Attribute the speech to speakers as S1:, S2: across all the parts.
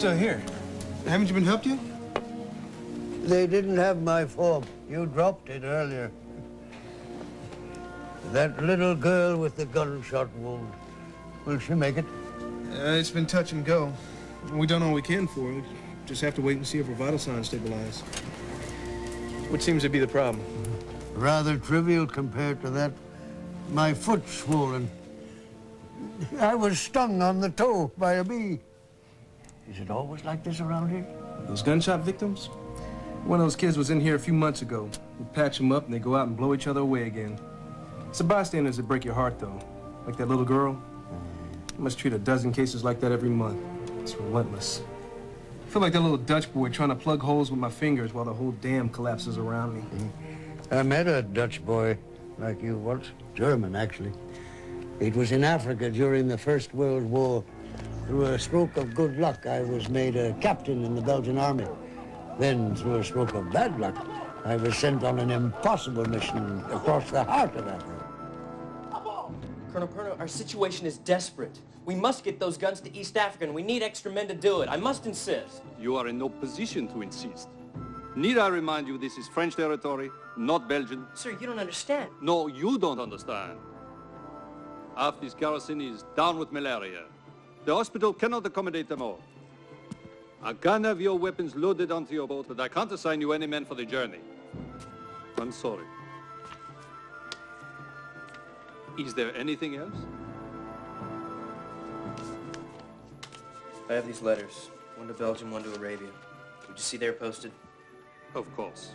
S1: still here. Haven't you been helped yet?
S2: They didn't have my form. You dropped it earlier. That little girl with the gunshot wound, will she make it?
S1: It's been touch and go. We done all we can for her. We just have to wait and see if her vital signs stabilize. What seems to be the problem?
S2: Rather trivial compared to that. My foot's swollen. I was stung on the toe by a bee. Is it always like this around here?
S1: Those gunshot victims? One of those kids was in here a few months ago. We patch them up and they go out and blow each other away again. It's the bystanders that break your heart, though. Like that little girl. I must treat a dozen cases like that every month. It's relentless. I feel like that little Dutch boy trying to plug holes with my fingers while the whole dam collapses around me.
S2: I met a Dutch boy like you once. German, actually. It was in Africa during the First World War. Through a stroke of good luck, I was made a captain in the Belgian army. Then, through a stroke of bad luck, I was sent on an impossible mission across the heart of Africa.
S3: Colonel, our situation is desperate. We must get those guns to East Africa, and we need extra men to do it. I must insist.
S4: You are in no position to insist. Need I remind you this is French territory, not Belgian?
S3: Sir, you don't understand.
S4: No, you don't understand. Half this garrison is down with malaria. The hospital cannot accommodate them all. I can have your weapons loaded onto your boat, but I can't assign you any men for the journey. I'm sorry. Is there anything else?
S3: I have these letters. One to Belgium, one to Arabia. Did you see they're posted?
S4: Of course.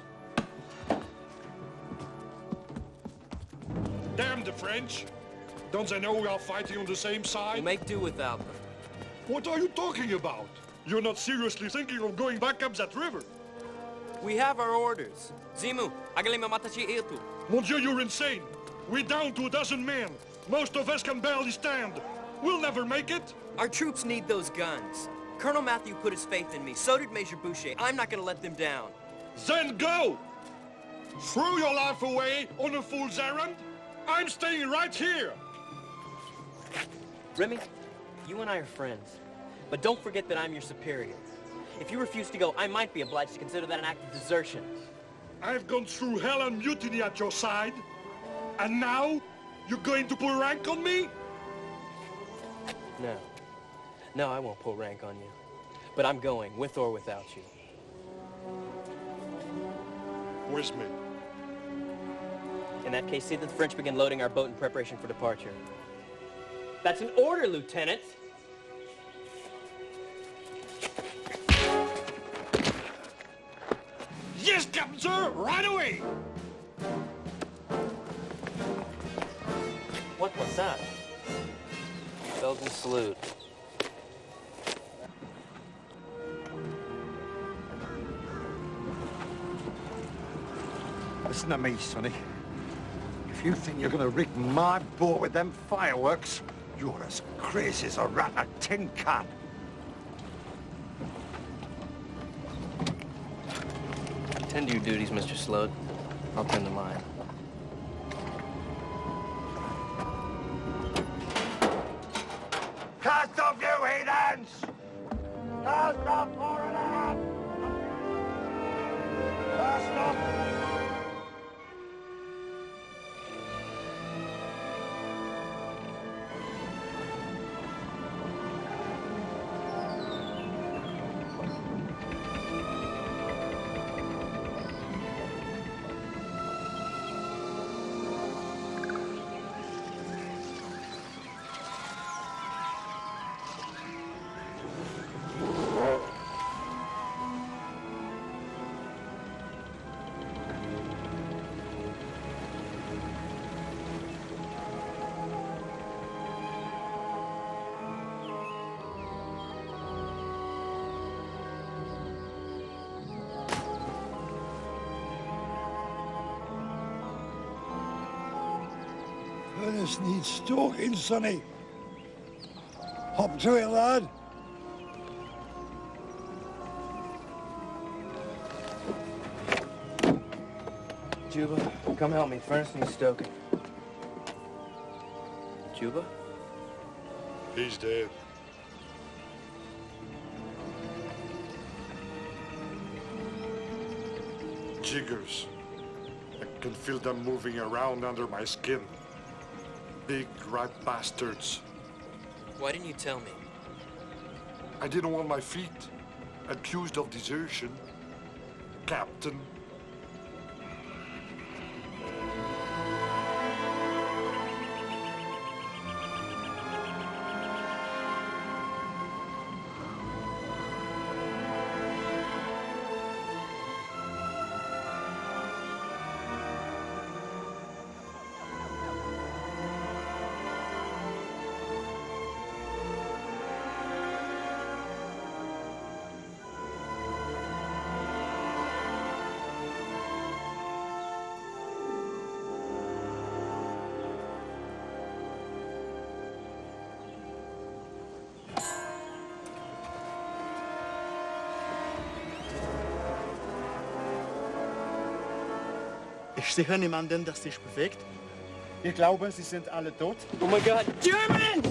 S5: Damn the French! Don't they know we are fighting on the same side?
S3: We'll make do without them.
S5: What are you talking about? You're not seriously thinking of going back up that river?
S3: We have our orders. Zimu, agalima matachi itu.
S5: Mon Dieu, you're insane! We're down to 12 men. Most of us can barely stand. We'll never make it.
S3: Our troops need those guns. Colonel Matthew put his faith in me. So did Major Boucher. I'm not going to let them down.
S5: Then go! Throw your life away on a fool's errand? I'm staying right here.
S3: Remy, you and I are friends. But don't forget that I'm your superior. If you refuse to go, I might be obliged to consider that an act of desertion.
S5: I've gone through hell and mutiny at your side. And now, you're going to pull rank on me?
S3: No. No, I won't pull rank on you. But I'm going, with or without you.
S5: With me.
S3: In that case, see that the French begin loading our boat in preparation for departure. That's an order, Lieutenant!
S5: Yes, Captain, sir! Right away!
S3: What was that? Belgian salute.
S6: Listen to me, Sonny. If you think you're gonna rig my boat with them fireworks, you're as crazy as a rat in a tin can.
S3: Attend to your duties, Mr. Sloat. I'll tend to mine.
S6: Cast off, you heathens! Cast off, more of that! Cast off!
S7: Furnace needs stoking, Sonny. Hop to it, lad.
S3: Juba, come help me. Furnace needs stoking. Juba?
S5: He's dead. jiggers. I can feel them moving around under my skin. Big rat bastards.
S3: Why didn't you tell me?
S5: I didn't want my feet accused of desertion, Captain.
S8: Ich sehe niemanden, der sich bewegt. Ich glaube, sie sind alle tot.
S3: Oh my God, German!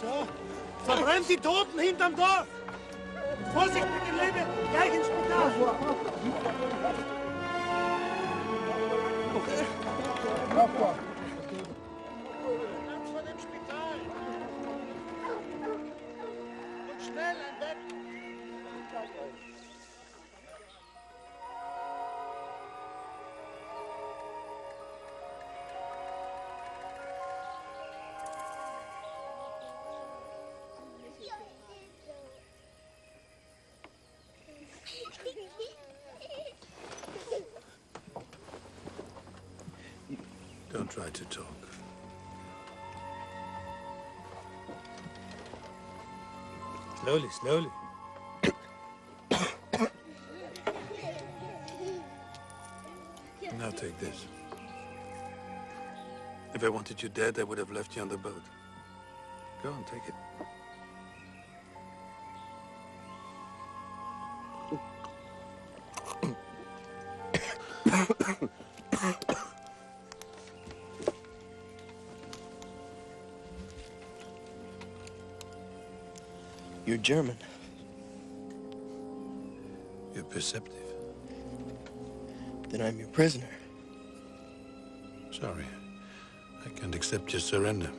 S8: So, verbrennt die Toten hinterm Dorf! Vorsicht mit dem Leben! Gleich ins Spital! Vor dem Spital! Und schnell ein Bett!
S9: Don't try to talk. Slowly, slowly. Now take this. If I wanted you dead, I would have left you on the boat. Go on, take it.
S3: You're German.
S9: You're perceptive.
S3: Then I'm your prisoner.
S9: Sorry. I can't accept your surrender.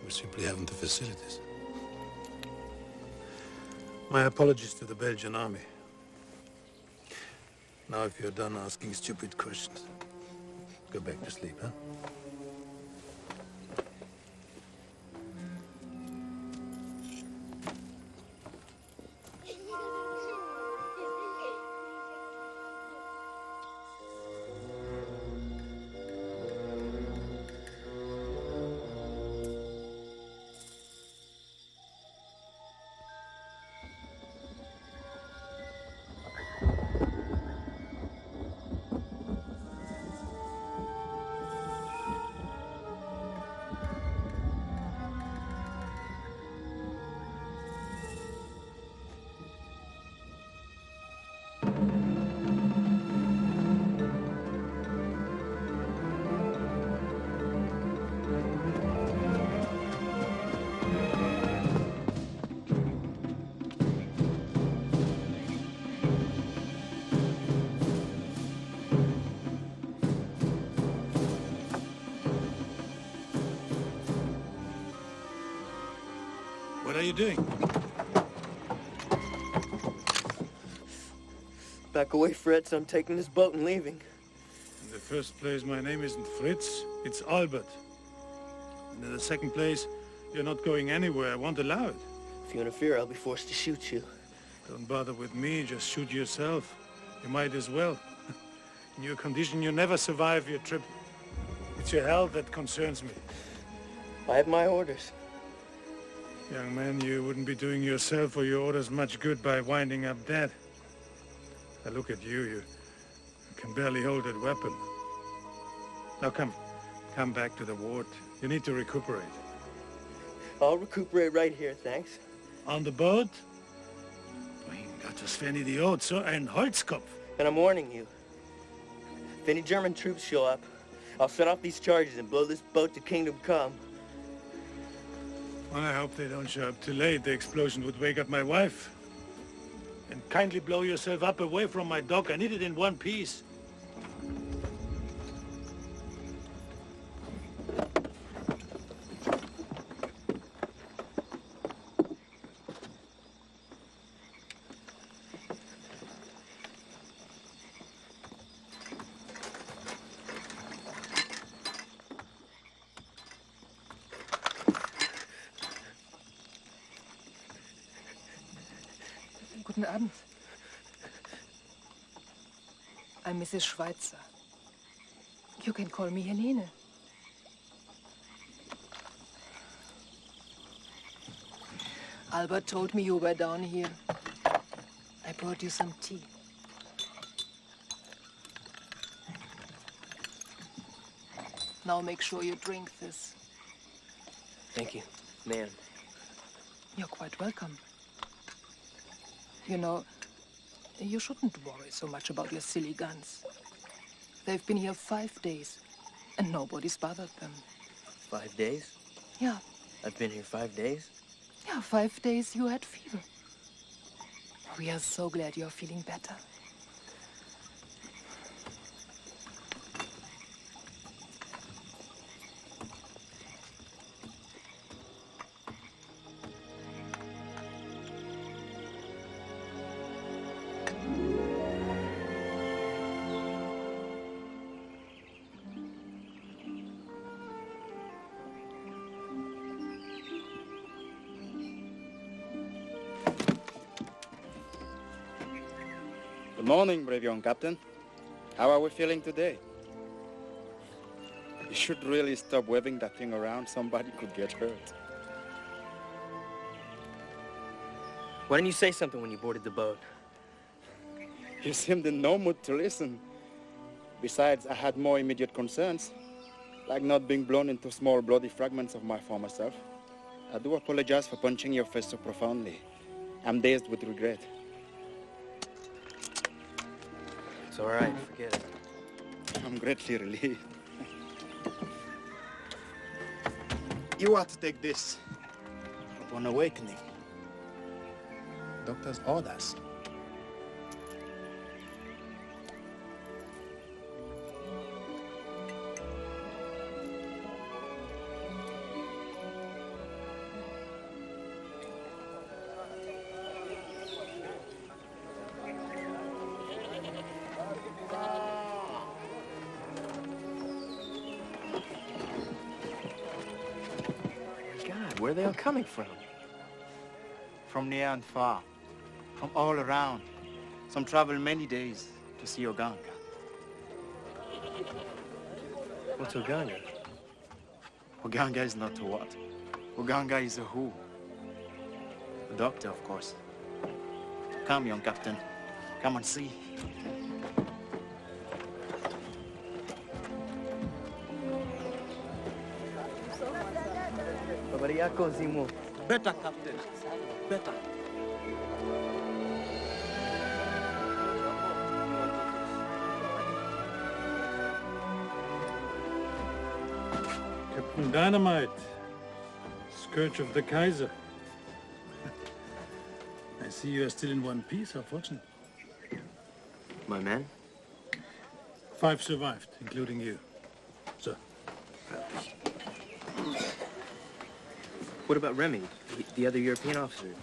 S9: We simply haven't the facilities. My apologies to the Belgian army. Now, if you're done asking stupid questions, go back to sleep, huh? What are you doing?
S3: Back away, Fritz. I'm taking this boat and leaving.
S9: In the first place, my name isn't Fritz, it's Albert. And in the second place, you're not going anywhere. I won't allow it.
S3: If you interfere, I'll be forced to shoot you.
S8: Don't bother with me, just shoot yourself. You might as well. In your condition, you never survive your trip. It's your health that concerns me.
S3: I have my orders.
S8: Young man, you wouldn't be doing yourself or your orders much good by winding up dead. Now look at you, you can barely hold that weapon. Now come back to the ward. You need to recuperate.
S3: I'll recuperate right here, thanks.
S8: On the boat? Mein Gott, was wären Idiot, so ein Holzkopf.
S3: And I'm warning you. If any German troops show up, I'll set off these charges and blow this boat to Kingdom Come.
S8: Well, I hope they don't show up too late. The explosion would wake up my wife. And kindly blow yourself up away from my dock. I need it in one piece.
S10: Guten Abend. I'm Mrs. Schweitzer. You can call me Helene. Albert told me you were down here. I brought you some tea. Now make sure you drink this.
S3: Thank you, ma'am.
S10: You're quite welcome. You know, you shouldn't worry so much about your silly guns. They've been here 5 days, and nobody's bothered them.
S3: 5 days?
S10: Yeah.
S3: I've been here 5 days?
S10: Yeah, 5 days you had fever. We are so glad you're feeling better.
S11: Good morning, brave young captain. How are we feeling today? You should really stop waving that thing around. Somebody could get hurt.
S3: Why didn't you say something when you boarded the boat?
S11: You seemed in no mood to listen. Besides, I had more immediate concerns, like not being blown into small bloody fragments of my former self. I do apologize for punching your face so profoundly. I'm dazed with regret.
S3: It's all right, forget it.
S11: I'm greatly relieved. You are to take this upon awakening. Doctor's orders.
S3: Where are they all coming from?
S11: From near and far, from all around. Some travel many days to see Uganda.
S3: What's Uganda?
S11: Uganda is not a what. Uganda is a who. A doctor, of course. Come, young captain. Come and see.
S3: Better, Captain. Better.
S8: Captain Dynamite. Scourge of the Kaiser. I see you are still in one piece, how fortunate.
S3: My men?
S8: 5 survived, including you. Sir.
S3: What about Remy, the other European officer?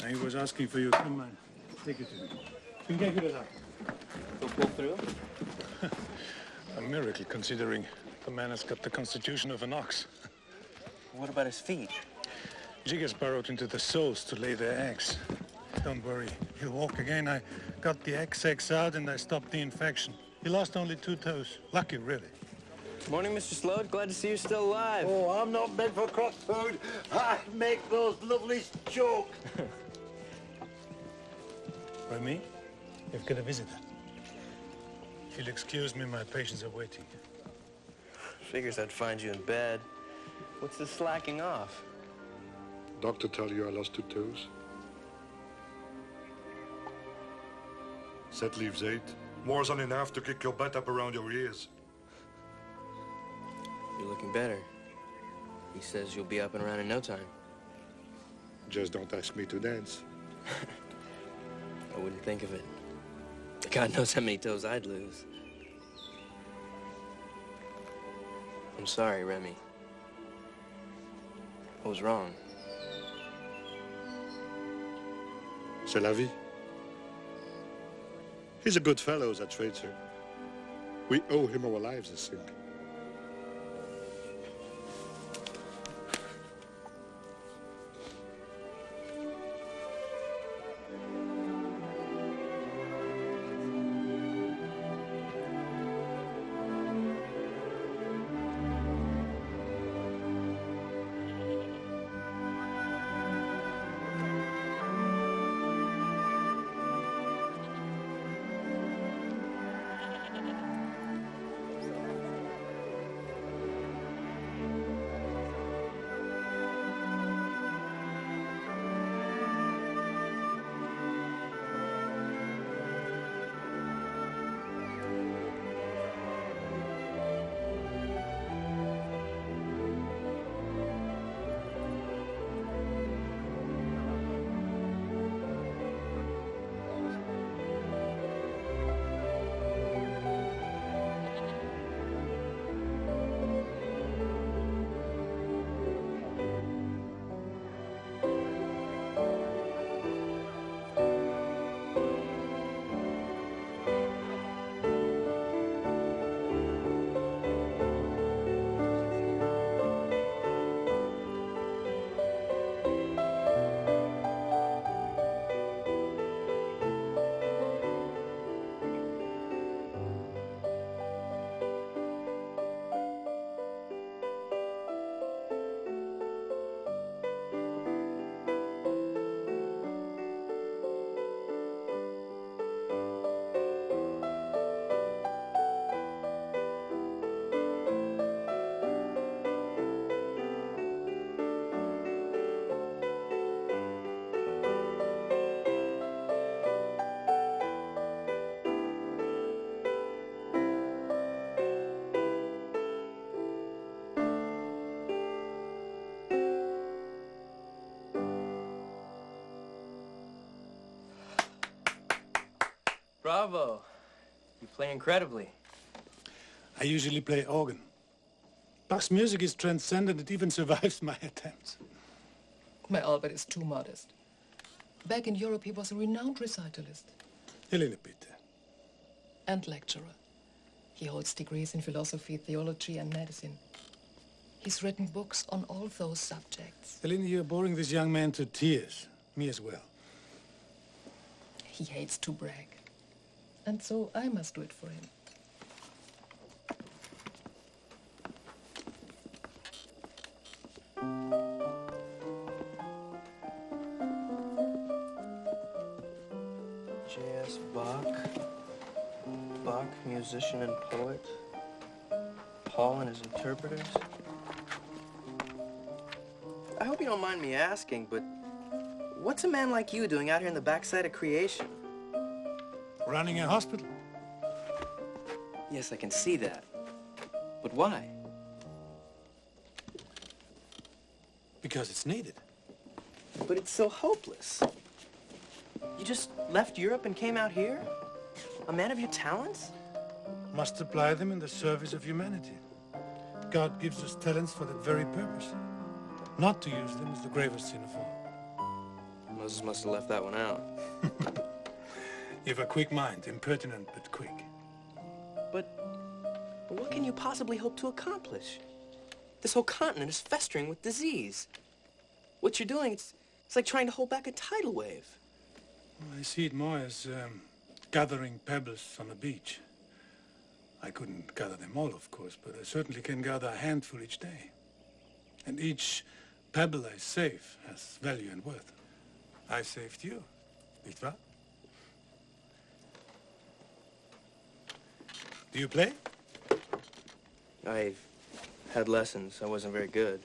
S8: He was asking for you. Come on, take it to him. You can get it out.
S3: Go pull through?
S8: A miracle, considering the man has got the constitution of an ox.
S3: What about his feet?
S8: Jiggers burrowed into the soles to lay their eggs. Don't worry, he'll walk again. I got the egg sacs out and I stopped the infection. He lost only 2 toes. Lucky, really.
S3: Morning, Mr. Sloat. Glad to see you're still alive.
S2: Oh, I'm not meant for cross food. I make those lovely joke.
S8: Remy, you've got a visitor. If you'll excuse me, my patients are waiting.
S3: Figures I'd find you in bed. What's the slacking off?
S5: Doctor tell you I lost 2 toes. Set leaves 8. More than enough to kick your butt up around your ears.
S3: You're looking better. He says you'll be up and around in no time.
S5: Just don't ask me to dance.
S3: I wouldn't think of it. God knows how many toes I'd lose. I'm sorry, Remy. I was wrong.
S5: C'est la vie. He's a good fellow, that Schweitzer. We owe him our lives, I think.
S3: Bravo. You play incredibly.
S8: I usually play organ. Bach's music is transcendent. It even survives my attempts.
S10: My Albert is too modest. Back in Europe, he was a renowned recitalist.
S8: A little bit.
S10: And lecturer. He holds degrees in philosophy, theology, and medicine. He's written books on all those subjects.
S8: Helene, you're boring this young man to tears. Me as well.
S10: He hates to brag. And so I must do it for him.
S3: J.S. Bach. Bach, musician and poet. Paul and his interpreters. I hope you don't mind me asking, but what's a man like you doing out here in the backside of creation?
S8: Running a hospital.
S3: Yes, I can see that. But why?
S8: Because it's needed.
S3: But it's so hopeless. You just left Europe and came out here? A man of your talents?
S8: Must apply them in the service of humanity. God gives us talents for that very purpose. Not to use them is the gravest sin of all.
S3: Moses must have left that one out.
S8: You have a quick mind, impertinent but quick.
S3: But what can you possibly hope to accomplish? This whole continent is festering with disease. What you're doing, it's like trying to hold back a tidal wave.
S8: Well, I see it more as gathering pebbles on a beach. I couldn't gather them all, of course, but I certainly can gather a handful each day. And each pebble I save has value and worth. I saved you, nicht wahr? Do you play?
S3: I've had lessons. I wasn't very good.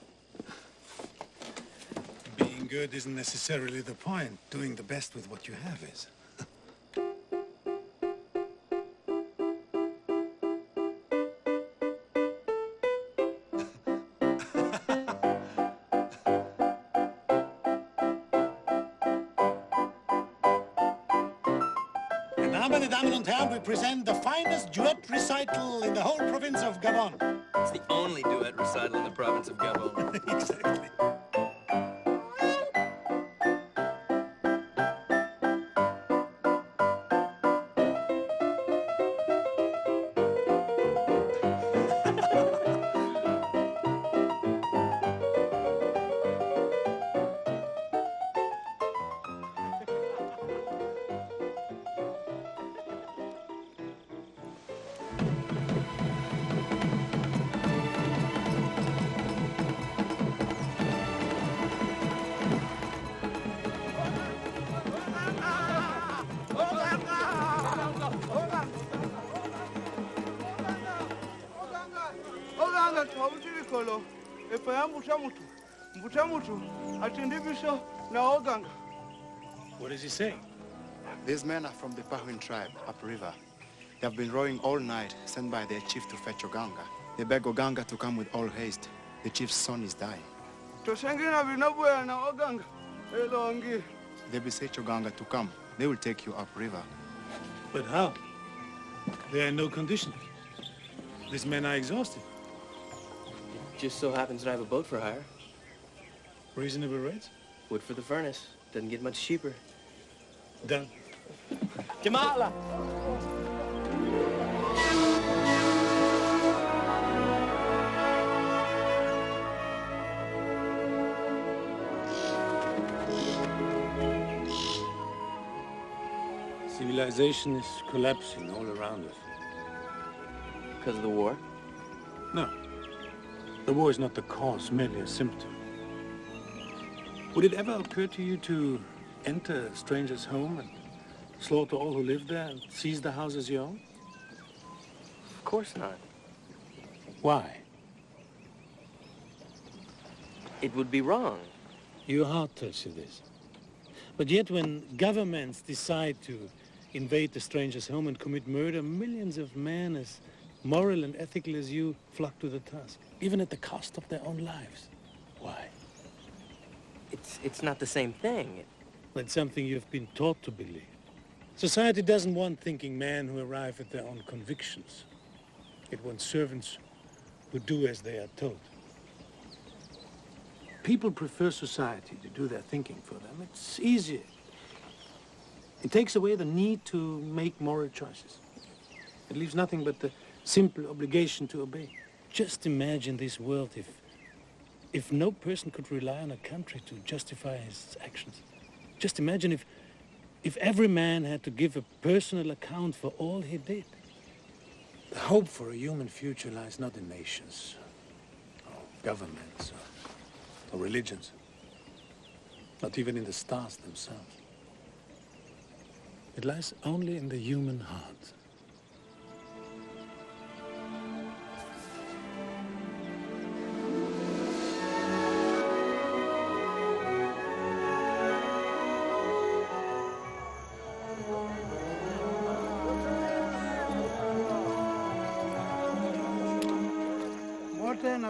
S8: Being good isn't necessarily the point. Doing the best with what you have is.
S9: And now, meine Damen und Herren, we present the finest duet recital in the whole province of Gabon.
S3: It's the only duet recital in the province of Gabon.
S9: Exactly.
S8: What does he say?
S11: These men are from the Pahuin tribe, upriver. They have been rowing all night, sent by their chief to fetch Oganga. They beg Oganga to come with all haste. The chief's son is dying. They beseech Oganga to come. They will take you upriver.
S8: But how? They are in no condition. These men are exhausted.
S3: It just so happens that I have a boat for hire.
S8: Reasonable rates?
S3: Wood for the furnace. Doesn't get much cheaper.
S8: Done.
S3: Jamala!
S8: Civilization is collapsing all around us.
S3: Because of the war?
S8: No. The war is not the cause, merely a symptom. Would it ever occur to you to enter a stranger's home and slaughter all who live there and seize the house as your own?
S3: Of course not.
S8: Why?
S3: It would be wrong.
S8: Your heart tells you this. But yet when governments decide to invade a stranger's home and commit murder, millions of men as moral and ethical as you flock to the task, even at the cost of their own lives. Why?
S3: It's not the same thing.
S8: That's something you've been taught to believe. Society doesn't want thinking men who arrive at their own convictions. It wants servants who do as they are told. People prefer society to do their thinking for them. It's easier. It takes away the need to make moral choices. It leaves nothing but the simple obligation to obey. Just imagine this world if no person could rely on a country to justify his actions. Just imagine if every man had to give a personal account for all he did. The hope for a human future lies not in nations, or governments, or religions. Not even in the stars themselves. It lies only in the human heart.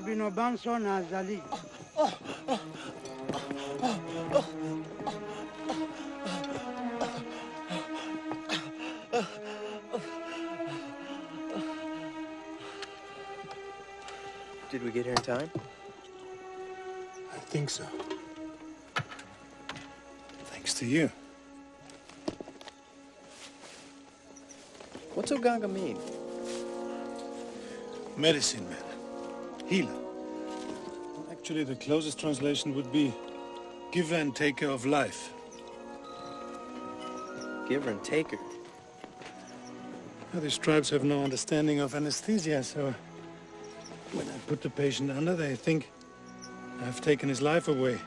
S2: Bino Banso na Zali.
S3: Did we get here in time?
S8: I think so. Thanks to you.
S3: What's Oganga mean?
S8: Medicine man. Healer. Actually, the closest translation would be giver and taker of life.
S3: Giver and taker.
S8: Well, these tribes have no understanding of anesthesia, so when I put the patient under, they think I've taken his life away.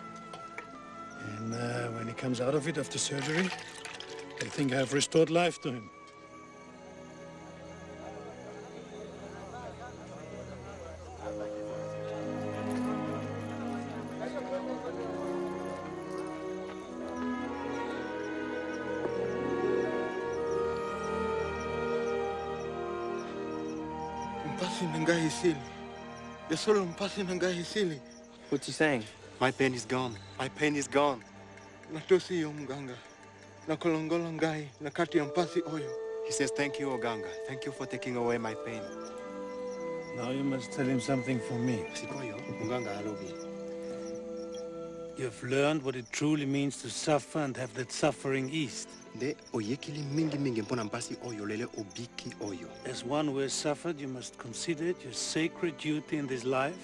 S8: And when he comes out of it after surgery, they think I've restored life to him.
S3: What's he saying?
S11: My pain is gone. My pain is gone. He says, thank you, Oganga. Thank you for taking away my pain.
S8: Now you must tell him something for me. You've learned what it truly means to suffer and have that suffering eased. As one who has suffered, you must consider it your sacred duty in this life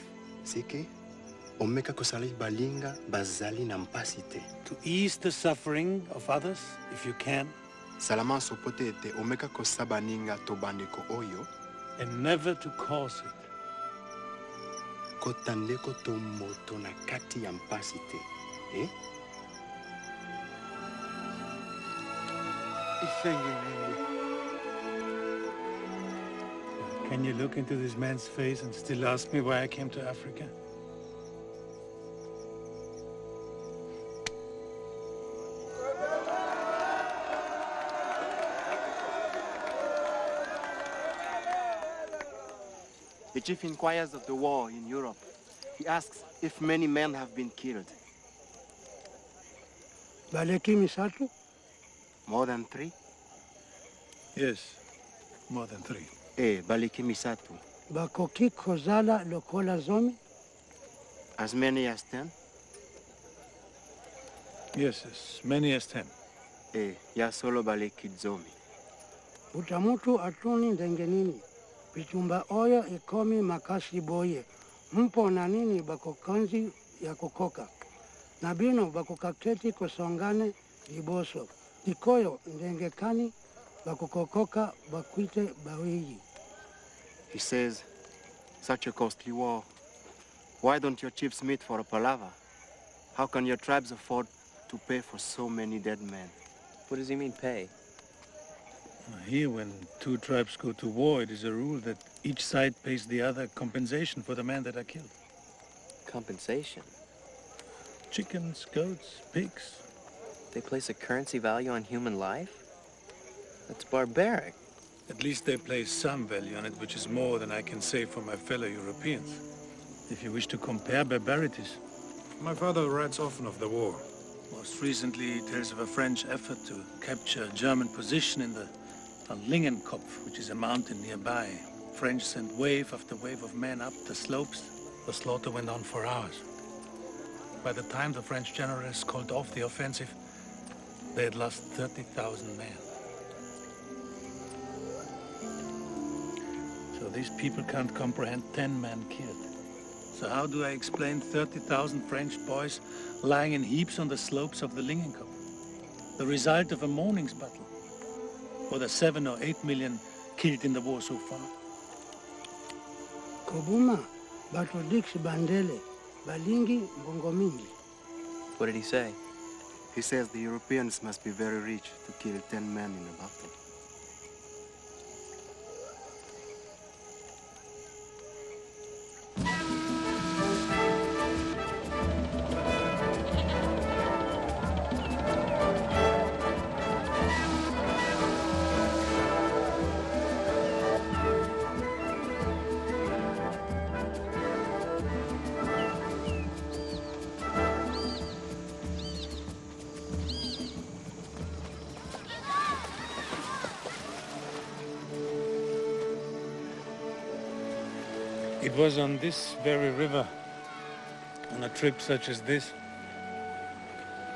S8: to ease the suffering of others, if you can, and never to cause it. Can you look into this man's face and still ask me why I came to Africa?
S11: The chief inquires of the war in Europe. He asks if many men have been killed.
S2: Baleki misatu?
S11: More than 3?
S8: Yes, more than 3.
S11: Baliki misatu.
S2: Bakoki kozala lokola zomi?
S11: As many as 10?
S8: Yes, as many as 10.
S11: Ya solo baliki zomi.
S2: Utamutu atuni ndengenini. Pichumba oyo ikomi makasi boye. Mpo na nini bakokanzi ya kukoka. Nabino bakokaketi kosongane iboso. Ikoyo ndengekani bakukokoka bakwite bawiji.
S11: He says, such a costly war. Why don't your chiefs meet for a palaver? How can your tribes afford to pay for so many dead men?
S3: What does he mean, pay?
S8: Here, when 2 tribes go to war, it is a rule that each side pays the other compensation for the men that are killed.
S3: Compensation?
S8: Chickens, goats, pigs.
S3: They place a currency value on human life? That's barbaric.
S8: At least they place some value on it, which is more than I can say for my fellow Europeans. If you wish to compare barbarities. My father writes often of the war. Most recently, he tells of a French effort to capture a German position in the Lingenkopf, which is a mountain nearby. French sent wave after wave of men up the slopes. The slaughter went on for hours. By the time the French generals called off the offensive, they had lost 30,000 men. So these people can't comprehend 10 men killed. So how do I explain 30,000 French boys lying in heaps on the slopes of the Lingenkopf? The result of a morning's battle? Or the 7 or 8 million killed in the war so far?
S2: Kobuma, batodix bandele, balingi bongomingi.
S3: What did he say?
S11: He says the Europeans must be very rich to kill 10 men in a battle.
S8: It was on this very river, on a trip such as this,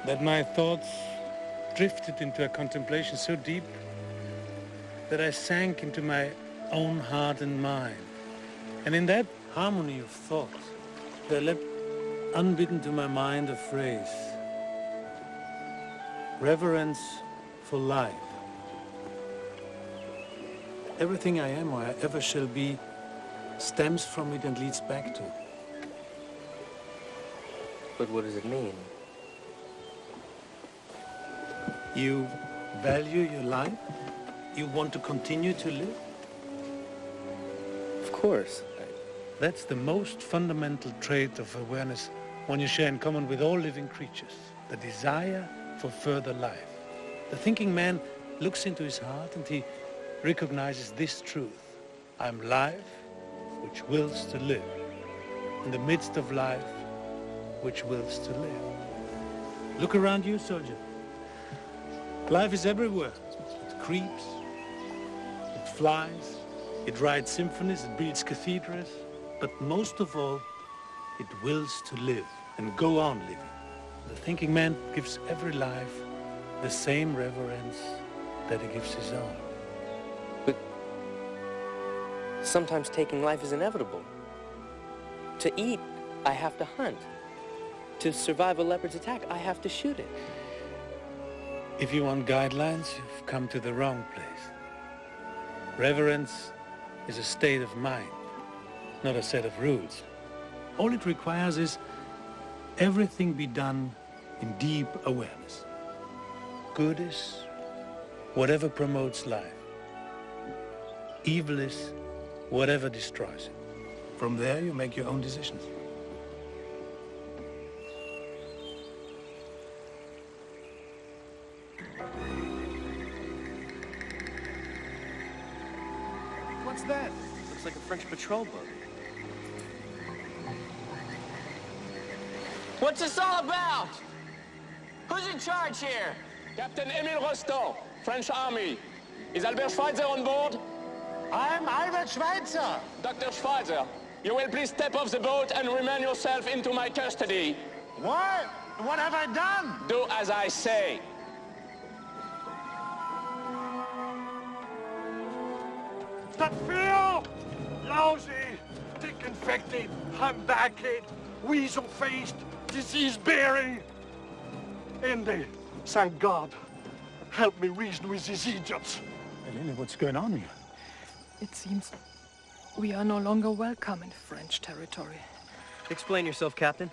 S8: that my thoughts drifted into a contemplation so deep that I sank into my own heart and mind. And in that harmony of thoughts, there leapt unbidden to my mind a phrase, Reverence for life. Everything I am or I ever shall be stems from it and leads back to it.
S3: But what does it mean?
S8: You value your life? You want to continue to live?
S3: Of course.
S8: That's the most fundamental trait of awareness one you share in common with all living creatures. The desire for further life. The thinking man looks into his heart and he recognizes this truth. I'm life which wills to live. In the midst of life which wills to live. Look around you, soldier. Life is everywhere. It creeps, it flies, it writes symphonies, it builds cathedrals, but most of all, it wills to live and go on living. The thinking man gives every life the same reverence that he gives his own.
S3: But sometimes taking life is inevitable. To eat, I have to hunt. To survive a leopard's attack, I have to shoot it.
S8: If you want guidelines, you've come to the wrong place. Reverence is a state of mind, not a set of rules. All it requires is everything be done in deep awareness. Good is whatever promotes life. Evil is whatever destroys it. From there, you make your own decisions.
S3: What's that? Looks like a French patrol boat. What's this all about? Who's in charge here?
S12: Captain Emile Rostand, French Army. Is Albert Schweitzer on board?
S9: I'm Albert Schweitzer.
S12: Dr. Schweitzer, you will please step off the boat and remand yourself into my custody.
S9: What? What have I done?
S12: Do as I say.
S5: That fear! Lousy, tick-infected, hand-backed, weasel-faced, disease-bearing. Indy, thank God. Help me reason with these idiots.
S7: Elena, what's going on here?
S10: It seems we are no longer welcome in French territory.
S3: Explain yourself, Captain.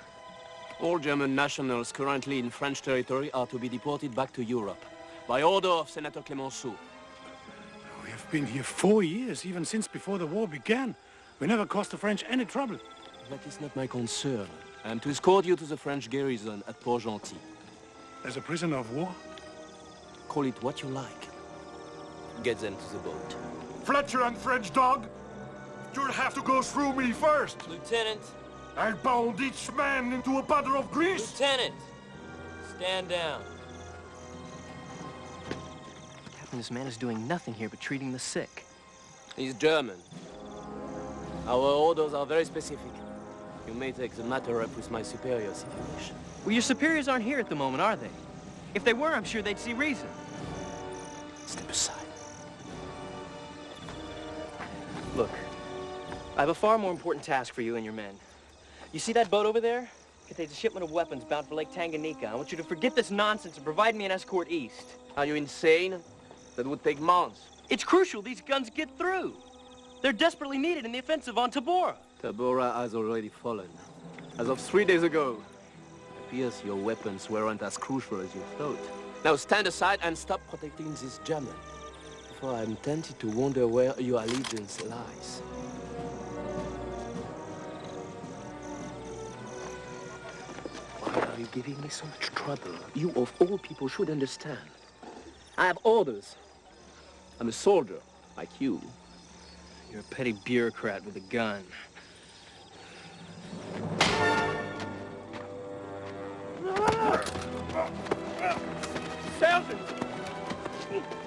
S3: All German nationals currently in French territory are to be deported back to Europe by order of Senator Clemenceau.
S8: We have been here 4 years, even since before the war began. We never caused the French any trouble.
S3: That is not my concern. I am to escort you to the French garrison at Port-Gentil.
S8: As a prisoner of war?
S3: Call it what you like. Get them to the boat.
S5: Fletcher and French dog, you'll have to go through me first.
S3: Lieutenant.
S5: I'll pound each man into a puddle of grease.
S3: Lieutenant, stand down. Captain, this man is doing nothing here but treating the sick. He's German. Our orders are very specific. You may take the matter up with my superiors if you wish. Well, your superiors aren't here at the moment, are they? If they were, I'm sure they'd see reason. Step aside. Look, I have a far more important task for you and your men. You see that boat over there? It contains a shipment of weapons bound for Lake Tanganyika. I want you to forget this nonsense and provide me an escort east. Are you insane? That would take months. It's crucial these guns get through. They're desperately needed in the offensive on Tabora. Tabora has already fallen. As of 3 days ago, it appears your weapons weren't as crucial as you thought. Now stand aside and stop protecting this German. For I'm tempted to wonder where your allegiance lies. Why are you giving me so much trouble? You, of all people, should understand. I have orders. I'm a soldier, like you. You're a petty bureaucrat with a gun.
S12: Sergeant!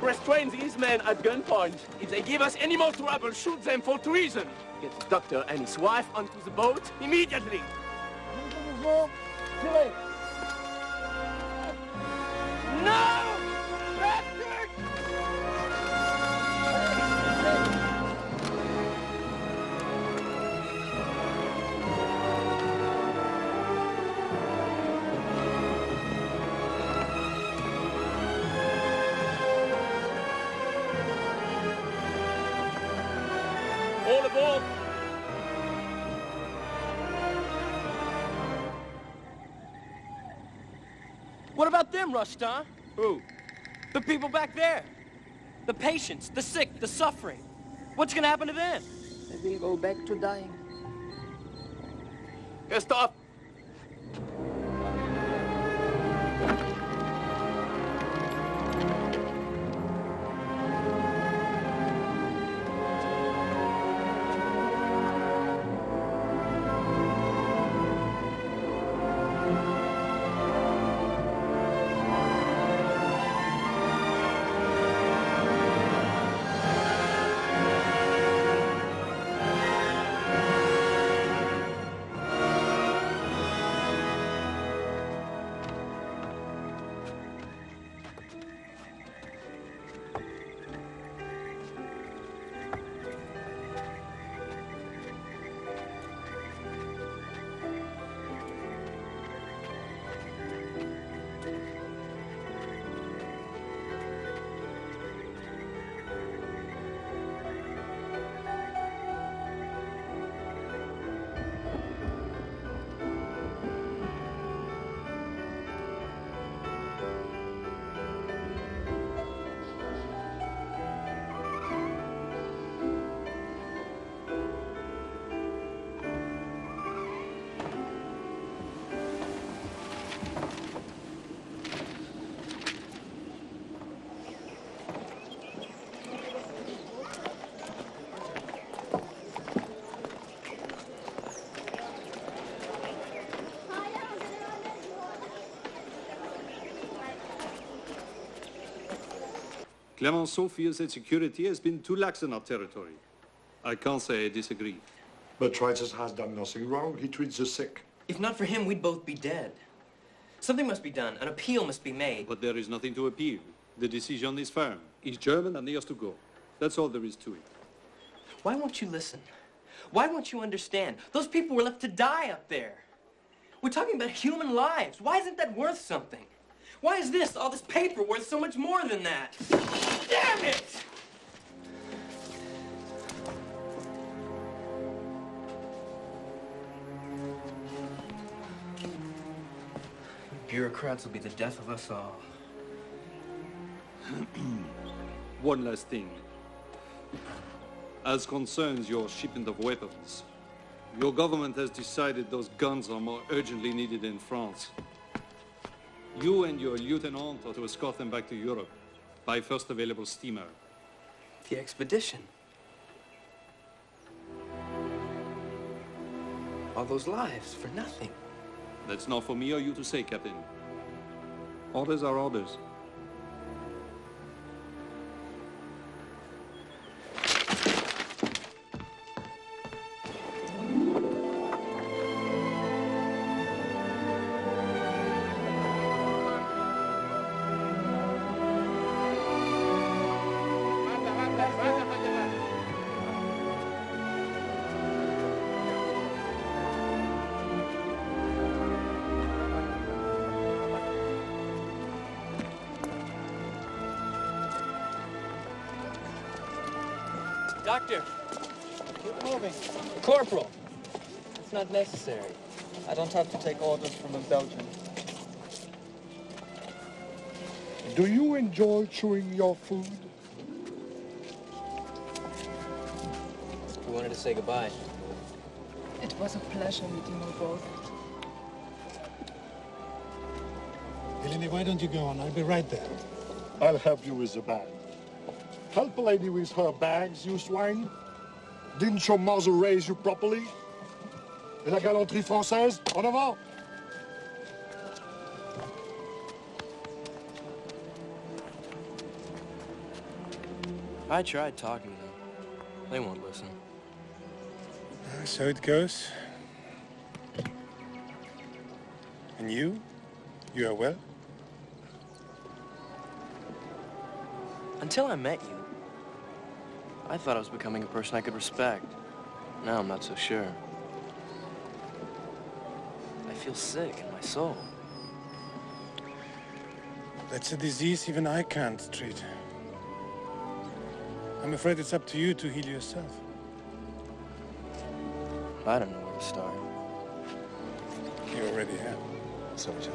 S12: Restrain these men at gunpoint. If they give us any more trouble, shoot them for treason.
S3: Get the doctor and his wife onto the boat immediately. No!
S12: boat!
S3: What about them, Rustin?
S12: Who?
S3: The people back there. The patients, the sick, the suffering. What's gonna happen to them?
S10: They will go back to dying.
S12: Christoph!
S4: Clemenceau feels that security has been too lax in our territory. I can't say I disagree.
S5: But Schweitzer has done nothing wrong. He treats the sick.
S3: If not for him, we'd both be dead. Something must be done. An appeal must be made.
S4: But there is nothing to appeal. The decision is firm. He's German and he has to go. That's all there is to it.
S3: Why won't you listen? Why won't you understand? Those people were left to die up there. We're talking about human lives. Why isn't that worth something? Why is this, all this paper, worth so much more than that? Damn it! Bureaucrats will be the death of us all.
S4: One last thing. As concerns your shipment of weapons, your government has decided those guns are more urgently needed in France. You and your lieutenant are to escort them back to Europe by first available steamer.
S3: The expedition. All those lives for nothing.
S4: That's not for me or you to say, Captain. Orders are orders.
S3: Doctor!
S10: Keep moving.
S3: Corporal! It's not necessary.
S13: I don't have to take orders from a Belgian.
S5: Do you enjoy chewing your food?
S3: We wanted to say goodbye.
S10: It was a pleasure meeting you both.
S9: Eleni, why don't you go on? I'll be right there.
S5: I'll help you with the bag. Help a lady with her bags, you swine. Didn't your mother raise you properly? Et la galanterie française, en avant!
S3: I tried talking to them. They won't listen.
S8: So it goes. And you? You are well?
S3: Until I met you, I thought I was becoming a person I could respect. Now I'm not so sure. I feel sick in my soul.
S8: That's a disease even I can't treat. I'm afraid it's up to you to heal yourself.
S3: I don't know where to start.
S8: You already have.
S1: Sergeant.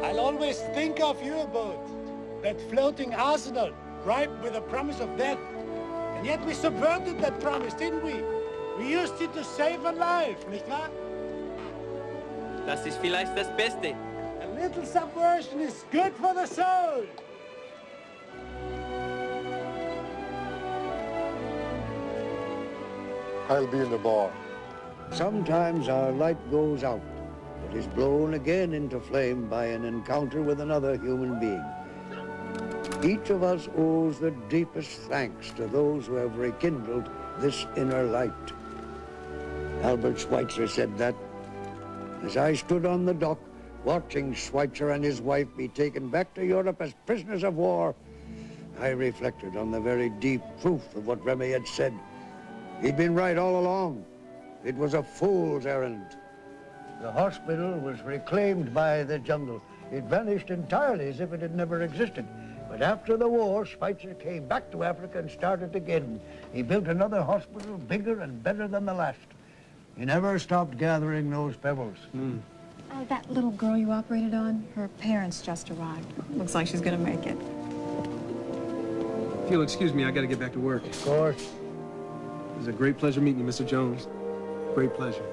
S9: I'll always think of you, boat. That floating arsenal, ripe with the promise of death. And yet we subverted that promise, didn't we? We used it to save a life, nicht wahr?
S3: Das ist vielleicht das Beste.
S9: A little subversion is good for the soul.
S5: I'll be in the bar.
S2: Sometimes our light goes out, but is blown again into flame by an encounter with another human being. Each of us owes the deepest thanks to those who have rekindled this inner light. Albert Schweitzer said that. As I stood on the dock, watching Schweitzer and his wife be taken back to Europe as prisoners of war, I reflected on the very deep truth of what Remy had said. He'd been right all along. It was a fool's errand. The hospital was reclaimed by the jungle. It vanished entirely as if it had never existed. But after the war, Schweitzer came back to Africa and started again. He built another hospital bigger and better than the last. He never stopped gathering those pebbles.
S14: Oh, that little girl you operated on, her parents just arrived. Looks like she's gonna make it.
S1: If you'll excuse me, I gotta get back to work.
S2: Of course.
S1: It was a great pleasure meeting you, Mr. Jones. Great pleasure.